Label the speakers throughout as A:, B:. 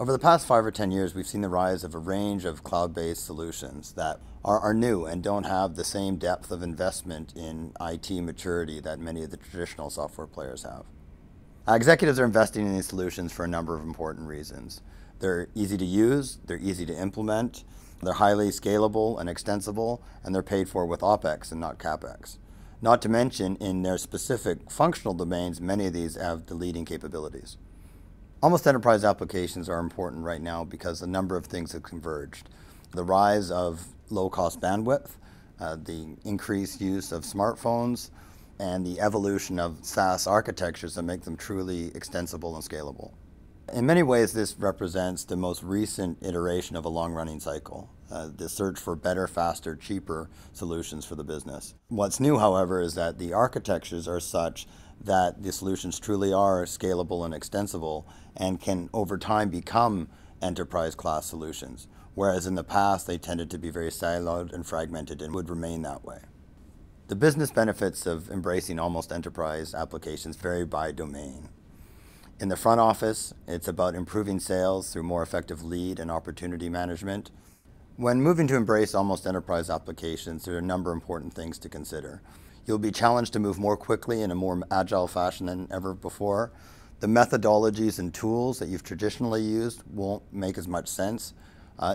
A: Over the past 5 or 10 years, we've seen the rise of a range of cloud-based solutions that are new and don't have the same depth of investment in IT maturity that many of the traditional software players have. Executives are investing in these solutions for a number of important reasons. They're easy to use, they're easy to implement, they're highly scalable and extensible, and they're paid for with OpEx and not CapEx. Not to mention, in their specific functional domains, many of these have the leading capabilities. Almost enterprise applications are important right now because a number of things have converged. The rise of low-cost bandwidth, the increased use of smartphones, and the evolution of SaaS architectures that make them truly extensible and scalable. In many ways, this represents the most recent iteration of a long-running cycle, the search for better, faster, cheaper solutions for the business. What's new, however, is that the architectures are such that the solutions truly are scalable and extensible and can, over time, become enterprise-class solutions, whereas in the past they tended to be very siloed and fragmented and would remain that way. The business benefits of embracing almost enterprise applications vary by domain. In the front office, it's about improving sales through more effective lead and opportunity management. When moving to embrace almost enterprise applications, there are a number of important things to consider. You'll be challenged to move more quickly in a more agile fashion than ever before. The methodologies and tools that you've traditionally used won't make as much sense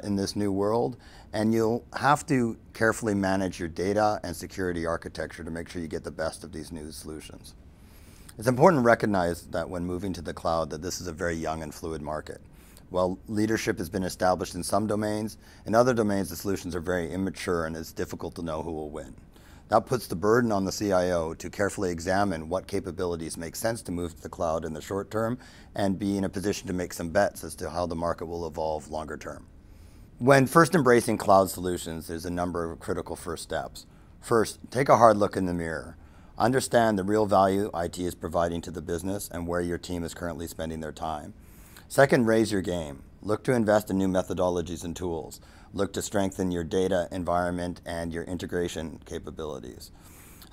A: in this new world, and you'll have to carefully manage your data and security architecture to make sure you get the best of these new solutions. It's important to recognize that when moving to the cloud that this is a very young and fluid market. While leadership has been established in some domains, in other domains the solutions are very immature and it's difficult to know who will win. That puts the burden on the CIO to carefully examine what capabilities make sense to move to the cloud in the short term and be in a position to make some bets as to how the market will evolve longer term. When first embracing cloud solutions, there's a number of critical first steps. First, take a hard look in the mirror. Understand the real value IT is providing to the business and where your team is currently spending their time. Second, raise your game. Look to invest in new methodologies and tools. Look to strengthen your data environment and your integration capabilities.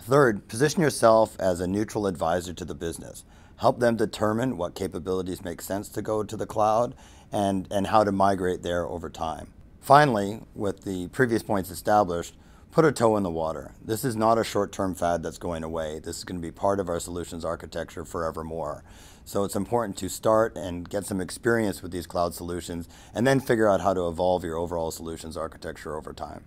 A: Third, position yourself as a neutral advisor to the business. Help them determine what capabilities make sense to go to the cloud and how to migrate there over time. Finally, with the previous points established, put a toe in the water. This is not a short-term fad that's going away. This is going to be part of our solutions architecture forevermore. So it's important to start and get some experience with these cloud solutions and then figure out how to evolve your overall solutions architecture over time.